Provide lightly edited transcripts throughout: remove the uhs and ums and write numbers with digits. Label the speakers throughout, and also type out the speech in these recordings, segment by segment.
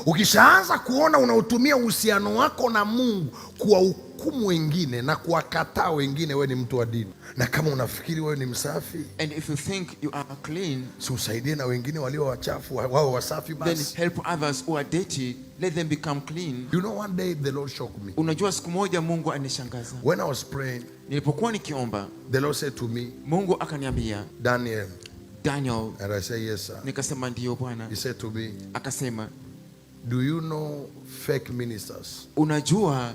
Speaker 1: Ukishaanza kuona unautumia uhusiano wako na Mungu kuwahukumu wengine na kuwakataa wengine, wewe ni mtu wa dini. Na kama unafikiri wewe ni msafi,
Speaker 2: and if you think you are clean,
Speaker 1: si usaidie na wengine walio wachafu wao wasafi basi.
Speaker 2: Then help others who are dirty, let them become clean.
Speaker 1: You know, one day the Lord shocked me.
Speaker 2: Unajua siku moja Mungu anishangaza.
Speaker 1: When I was praying,
Speaker 2: nilipokuwa nikiomba,
Speaker 1: the Lord said to me,
Speaker 2: Mungu akaniambia,
Speaker 1: Daniel.
Speaker 2: And
Speaker 1: I said, yes sir.
Speaker 2: Nikasema ndio Bwana.
Speaker 1: He said to me,
Speaker 2: akasema,
Speaker 1: do you know fake ministers?
Speaker 2: Unajua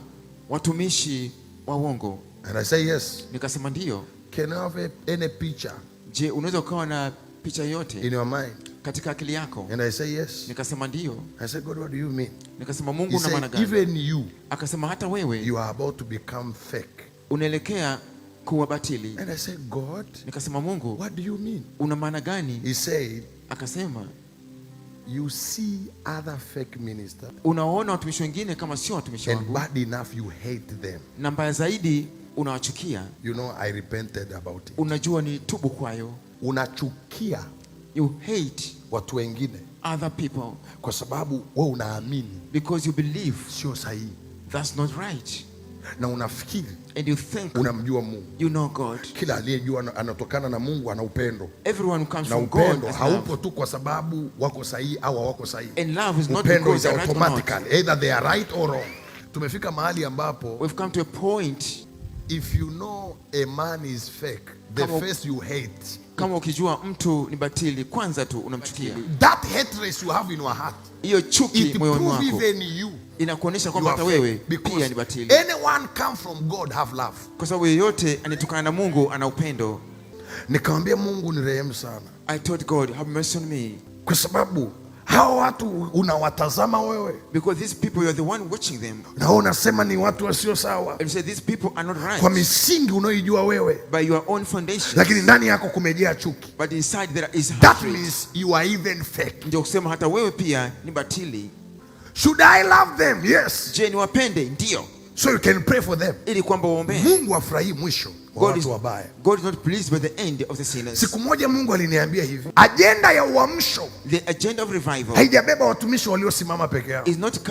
Speaker 2: watumishi wa uongo?
Speaker 1: And I said, yes.
Speaker 2: Nikasema ndio.
Speaker 1: Can you have any picture?
Speaker 2: Je, unaweza ukawa na picha yote
Speaker 1: in your mind
Speaker 2: katika akili yako?
Speaker 1: And I say yes.
Speaker 2: Nikasema ndio.
Speaker 1: I said, God, what do you mean?
Speaker 2: Nikasema Mungu una maana gani?
Speaker 1: Even you.
Speaker 2: Akasema hata wewe,
Speaker 1: you are about to become fake.
Speaker 2: Unaelekea kuwa batili.
Speaker 1: And I said, God,
Speaker 2: nikasema Mungu,
Speaker 1: what do you mean?
Speaker 2: Una maana gani?
Speaker 1: He said,
Speaker 2: akasema,
Speaker 1: you see other fake ministers,
Speaker 2: unaona watumishi wengine kama sio watumishi wangu,
Speaker 1: and bad enough you hate them.
Speaker 2: Na mbaya zaidi unawachukia.
Speaker 1: You know, I repented about it.
Speaker 2: Unajua ni tubu kwayo.
Speaker 1: Unachukia,
Speaker 2: you hate
Speaker 1: watu wengine,
Speaker 2: other people,
Speaker 1: kwa sababu wewe unaamini
Speaker 2: because you believe
Speaker 1: sio sahihi,
Speaker 2: that's not right,
Speaker 1: na unafikiri
Speaker 2: and you think
Speaker 1: unamjua Mungu.
Speaker 2: You know God.
Speaker 1: Kila aliyejua anatokana na Mungu ana upendo.
Speaker 2: Everyone comes
Speaker 1: na
Speaker 2: from
Speaker 1: upendo
Speaker 2: God.
Speaker 1: Haupo tu kwa sababu wako sahihi au hawako sahihi.
Speaker 2: And love is not
Speaker 1: upendo
Speaker 2: because
Speaker 1: is
Speaker 2: right
Speaker 1: automatically either they are right or wrong. Tumefika mahali ambapo
Speaker 2: we've come to a point,
Speaker 1: if you know a man is fake, the first you hate.
Speaker 2: Kama ukijua mtu ni batili, kwanza tu unamchukia.
Speaker 1: That hatred you have in your heart,
Speaker 2: hiyo chuki moyoni mwako,
Speaker 1: even you,
Speaker 2: inakuonyesha kwamba hata wewe pia ni batili.
Speaker 1: Anyone come from God have love.
Speaker 2: Kwa sababu yeyote anatokana na Mungu ana upendo.
Speaker 1: Nikamwambia Mungu ni rehemu sana.
Speaker 2: I told God, have mercy on me.
Speaker 1: Kwa sababu hao watu unawatazama wewe,
Speaker 2: because these people, you are the one watching them,
Speaker 1: na unasema ni watu wasio sawa,
Speaker 2: and you say these people are not right,
Speaker 1: kwa misingi unayoijua wewe,
Speaker 2: by your own foundation,
Speaker 1: lakini ndani yako kumejaa chuki.
Speaker 2: But inside there is hatred.
Speaker 1: That means you are even fake.
Speaker 2: Ndio kusema hata wewe pia ni batili.
Speaker 1: Should I love them? Yes.
Speaker 2: Je, niwapende? Ndio.
Speaker 1: So you can pray for them,
Speaker 2: ili kwamba uombe.
Speaker 1: Mungu afurahi mwisho wa watu wabaya.
Speaker 2: God is not pleased with the end of the sinners.
Speaker 1: Siku moja Mungu aliniambia hivi, agenda ya uamsho,
Speaker 2: the agenda of revival,
Speaker 1: haijabeba watumishi waliosimama peke yao.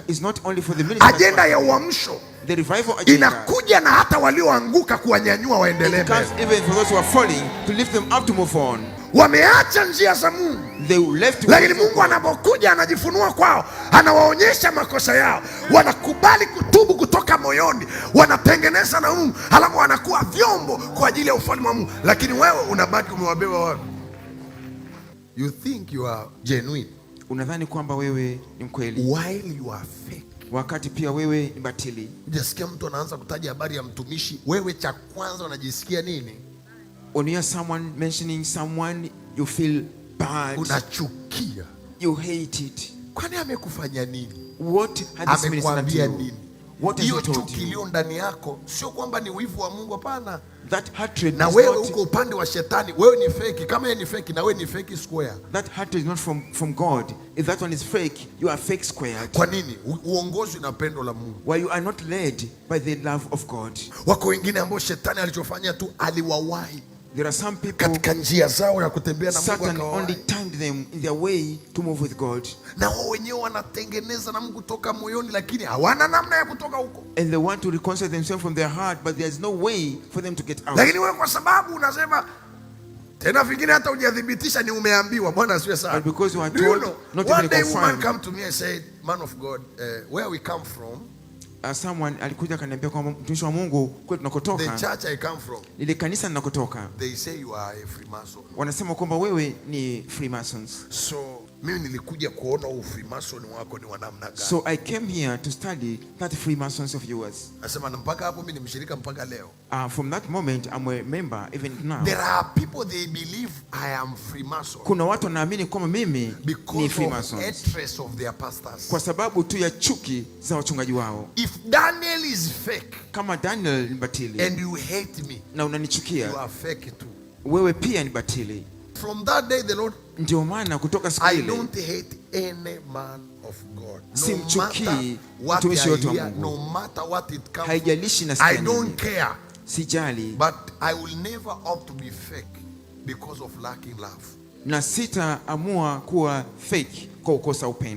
Speaker 2: is not only for the ministers.
Speaker 1: Agenda ya uamsho,
Speaker 2: the revival agenda,
Speaker 1: inakuja na hata walioanguka kuwanyanyua waendelee mbele.
Speaker 2: It comes even for those who are falling, to lift them up to move on.
Speaker 1: Wameacha njia za Mungu, lakini Mungu anapokuja anajifunua kwao, anawaonyesha makosa yao, wanakubali kutubu kutoka moyoni, wanatengeneza na Mungu, halafu wanakuwa vyombo kwa ajili ya ufalme wa Mungu. Lakini wewe unabaki umewabeba watu. You think you are genuine,
Speaker 2: unadhani kwamba wewe ni mkweli,
Speaker 1: while you are fake,
Speaker 2: wakati pia wewe ni batili.
Speaker 1: Unasikia mtu anaanza kutaja habari ya mtumishi, wewe cha kwanza unajisikia nini?
Speaker 2: When you hear someone mentioning someone, you feel bad.
Speaker 1: Unachukia.
Speaker 2: You hate it.
Speaker 1: Kwani amekufanya nini?
Speaker 2: What has this minister done to you? What has he told you?
Speaker 1: Chuki iliyo ndani yako sio kwamba ni wivu wa Mungu, hapana.
Speaker 2: That hatred,
Speaker 1: na wewe uko upande wa shetani, wewe ni fake. Kama yeye ni fake na wewe ni fake square.
Speaker 2: That hatred is not from God. If that one is fake, you are fake squared.
Speaker 1: Kwa nini? Uongozi na pendo la Mungu.
Speaker 2: Why you are not led by the love of God.
Speaker 1: Wako wengine ambao shetani alichofanya tu aliwawahi.
Speaker 2: There are some people,
Speaker 1: katika njia zao ya kutembea na Mungu,
Speaker 2: Satan only timed them in their way to move with God.
Speaker 1: Na wao wenyewe wanatengeneza na Mungu toka moyoni, lakini hawana namna ya kutoka huko.
Speaker 2: And they want to reconcile themselves from their heart, but there is no way for them to get out.
Speaker 1: Lakini wewe kwa sababu unasema tena, vingine hata hujadhibitisha, ni umeambiwa. Bwana asiwe sana.
Speaker 2: But because you are told, not
Speaker 1: one
Speaker 2: even
Speaker 1: day
Speaker 2: confirmed.
Speaker 1: Woman come to me and said, man of God, where we come from,
Speaker 2: someone alikuja akaniambia kwamba mtumishi wa Mungu, kwetu tunakotoka,
Speaker 1: the church I come from,
Speaker 2: ile kanisa ninakotoka,
Speaker 1: they say you are a Freemason.
Speaker 2: Wanasema kwamba wewe ni Freemasons.
Speaker 1: So mimi nilikuja kuona Freemason wako ni wa namna gani.
Speaker 2: So I came here to study that Freemasons of yours.
Speaker 1: Nasema mpaka hapo mimi ni mshirika mpaka leo.
Speaker 2: From that moment I'm a member even now.
Speaker 1: There are people they believe I am Freemason.
Speaker 2: Kuna watu wanaamini kwamba mimi ni Freemasons
Speaker 1: because of their pastors.
Speaker 2: Kwa sababu tu ya chuki za wachungaji wao.
Speaker 1: If Daniel is fake,
Speaker 2: kama Daniel ni batili,
Speaker 1: and you hate me,
Speaker 2: na unanichukia,
Speaker 1: you are fake too.
Speaker 2: Wewe pia ni batili.
Speaker 1: From that day the Lord,
Speaker 2: ndio maana kutoka siku ile,
Speaker 1: I don't hate any man of God.
Speaker 2: Simchukii mtumishi wote wa Mungu.
Speaker 1: No matter what it comes.
Speaker 2: Haijalishi nasikia
Speaker 1: I don't care.
Speaker 2: Sijali.
Speaker 1: But I will never opt to be fake because of lacking love.
Speaker 2: Na sitaamua kuwa fake kwa kukosa upendo.